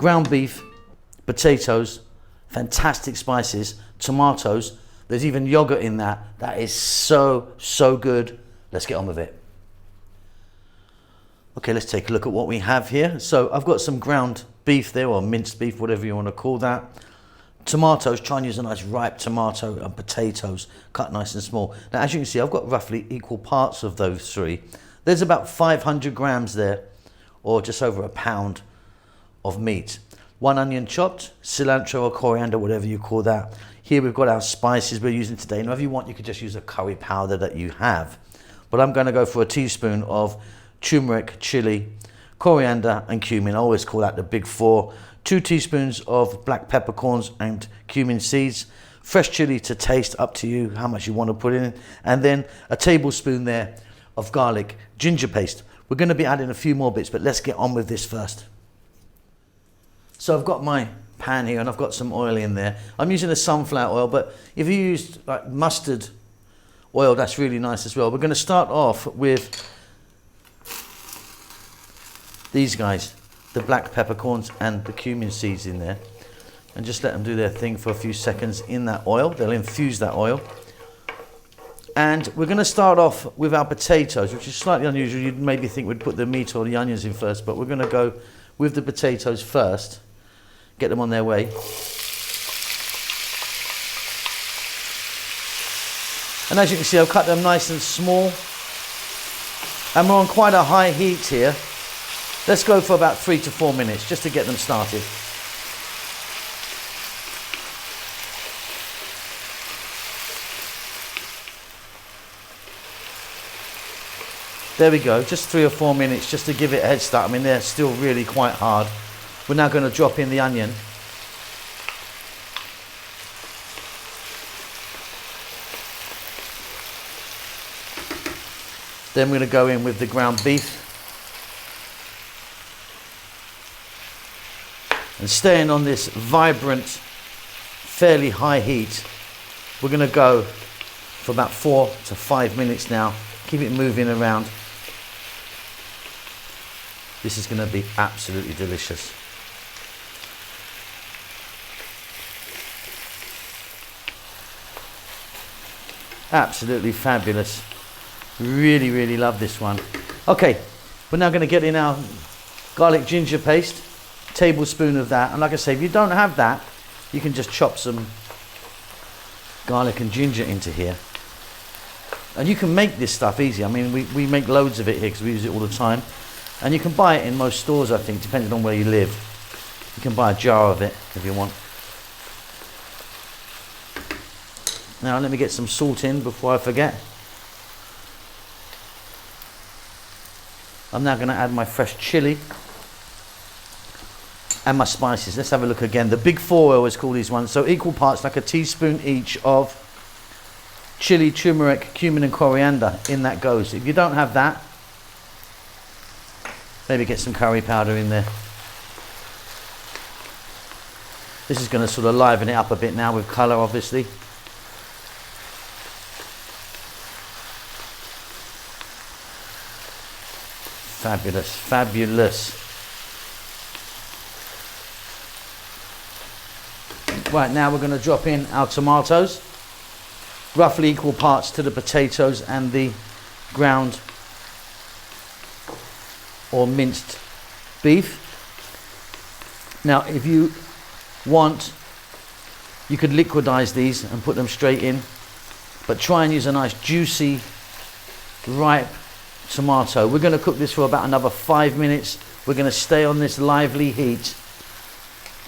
ground beef, potatoes, fantastic spices, tomatoes. There's even yogurt in that. That is so, so good. Let's get on with it. Okay, let's take a look at what we have here. So I've got some ground beef there, or minced beef, whatever you want to call that. Tomatoes, try and use a nice ripe tomato, and potatoes cut nice and small. Now, as you can see, I've got roughly equal parts of those three. There's about 500 grams there, or just over a pound of meat. 1 onion chopped, cilantro or coriander, whatever you call that. Here we've got our spices we're using today. Now, if you want, you could just use a curry powder that you have. But I'm going to go for a teaspoon of turmeric, chili, coriander and cumin. I always call that the big four. 2 teaspoons of black peppercorns and cumin seeds. Fresh chili to taste, up to you how much you want to put in. And then a tablespoon there of garlic ginger paste. We're going to be adding a few more bits, but let's get on with this first. So I've got my pan here and I've got some oil in there. I'm using a sunflower oil, but if you used like mustard oil, that's really nice as well. We're going to start off with these guys, the black peppercorns and the cumin seeds in there, and just let them do their thing for a few seconds in that oil. They'll infuse that oil. And we're going to start off with our potatoes, which is slightly unusual. You'd maybe think we'd put the meat or the onions in first, but we're going to go with the potatoes first, get them on their way. And as you can see, I've cut them nice and small, and we're on quite a high heat here. Let's go for about 3 to 4 minutes just to get them started. There we go, just 3 or 4 minutes just to give it a head start. I mean, they're still really quite hard. We're now going to drop in the onion. Then we're going to go in with the ground beef. And staying on this vibrant, fairly high heat, we're going to go for about 4 to 5 minutes now. Keep it moving around. This is going to be absolutely delicious. Absolutely fabulous. Really, really love this one. Okay, we're now going to get in our garlic ginger paste. Tablespoon of that, and like I say, if you don't have that, you can just chop some garlic and ginger into here, and you can make this stuff easy. I mean, we make loads of it here because we use it all the time, and you can buy it in most stores, I think, depending on where you live. You can buy a jar of it if you want. Now let me get some salt in before I forget. I'm now going to add my fresh chili and my spices. Let's have a look again. The big four, I always call these ones. So equal parts, like a teaspoon each of chili, turmeric, cumin and coriander. In that goes. If you don't have that, maybe get some curry powder in there. This is going to sort of liven it up a bit now with colour, obviously. Fabulous, fabulous. Right, now we're going to drop in our tomatoes, roughly equal parts to the potatoes and the ground or minced beef. Now, if you want, you could liquidize these and put them straight in, but try and use a nice juicy, ripe tomato. We're going to cook this for about another 5 minutes. We're going to stay on this lively heat.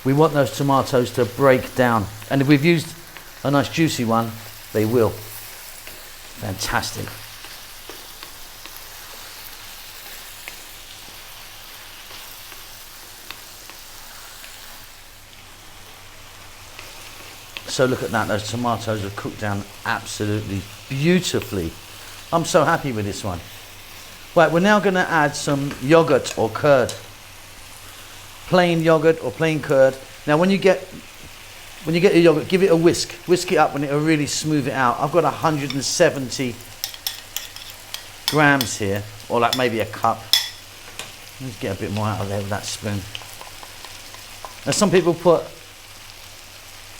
We want those tomatoes to break down, and if we've used a nice juicy one, they will. Fantastic. So look at that, those tomatoes are cooked down absolutely beautifully. I'm so happy with this one. Right, we're now going to add some yogurt or curd. Plain yogurt or plain curd. Now when you get your yogurt, give it a whisk. Whisk it up and it'll really smooth it out. I've got 170 grams here, or like maybe a cup. Let's get a bit more out of there with that spoon. Now some people put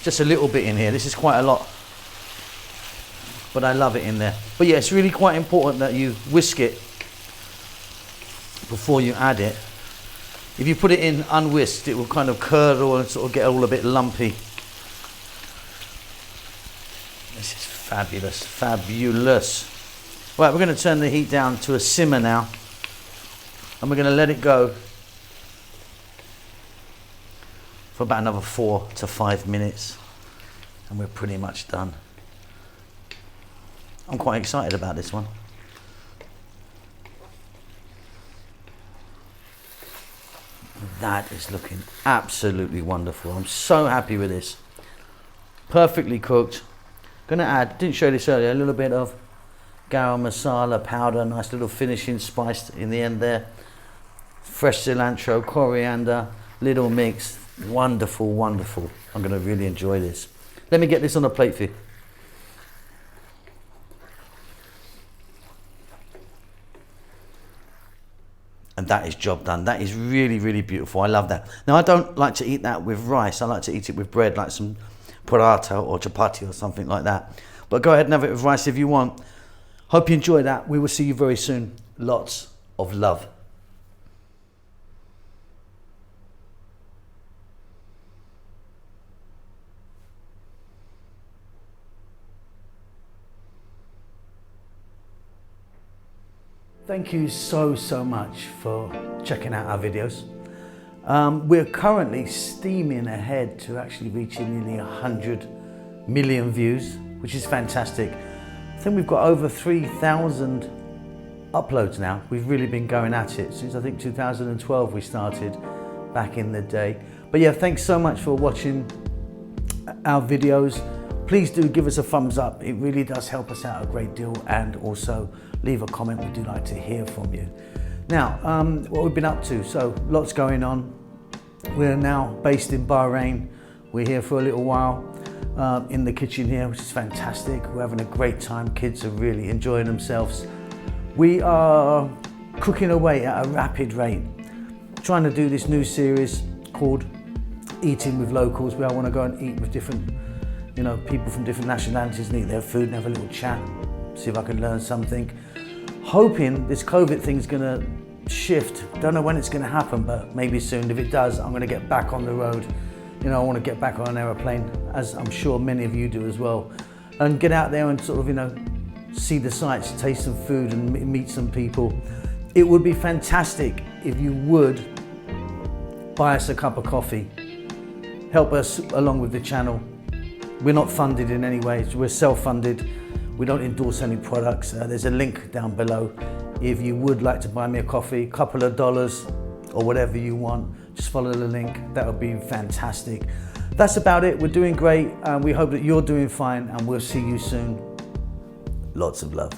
just a little bit in here. This is quite a lot, but I love it in there. But yeah, it's really quite important that you whisk it before you add it. If you put it in unwhisked, it will kind of curdle and sort of get all a bit lumpy. This is fabulous, fabulous. Right, we're going to turn the heat down to a simmer now, and we're going to let it go for about another 4 to 5 minutes, and we're pretty much done. I'm quite excited about this one. That is looking absolutely wonderful. I'm so happy with this. Perfectly cooked. Gonna add, didn't show this earlier, a little bit of garam masala powder, nice little finishing spice in the end there. Fresh cilantro, coriander, little mix. Wonderful, wonderful. I'm gonna really enjoy this. Let me get this on a plate for you. And that is job done. That is really, really beautiful. I love that. Now, I don't like to eat that with rice. I like to eat it with bread, like some paratha or chapati or something like that. But go ahead and have it with rice if you want. Hope you enjoy that. We will see you very soon. Lots of love. Thank you so much for checking out our videos. We're currently steaming ahead to actually reaching nearly 100 million views, which is fantastic. I think we've got over 3,000 uploads now. We've really been going at it since I think 2012 we started back in the day. But yeah, thanks so much for watching our videos. Please do give us a thumbs up. It really does help us out a great deal, and also leave a comment. We do like to hear from you. Now, what we've been up to, so lots going on. We're now based in Bahrain. We're here for a little while in the kitchen here, which is fantastic. We're having a great time. Kids are really enjoying themselves. We are cooking away at a rapid rate, trying to do this new series called Eating with Locals, where I want to go and eat with different people from different nationalities and eat their food and have a little chat, see if I can learn something. Hoping this COVID thing's gonna shift. Don't know when it's gonna happen, but maybe soon. If it does, I'm gonna get back on the road. I want to get back on an aeroplane, as I'm sure many of you do as well, and get out there and sort of, see the sights, taste some food and meet some people. It would be fantastic if you would buy us a cup of coffee. Help us along with the channel. We're not funded in any way, we're self-funded. We don't endorse any products. There's a link down below. If you would like to buy me a coffee, a couple of dollars or whatever you want, just follow the link. That would be fantastic. That's about it. We're doing great. We hope that you're doing fine, and we'll see you soon. Lots of love.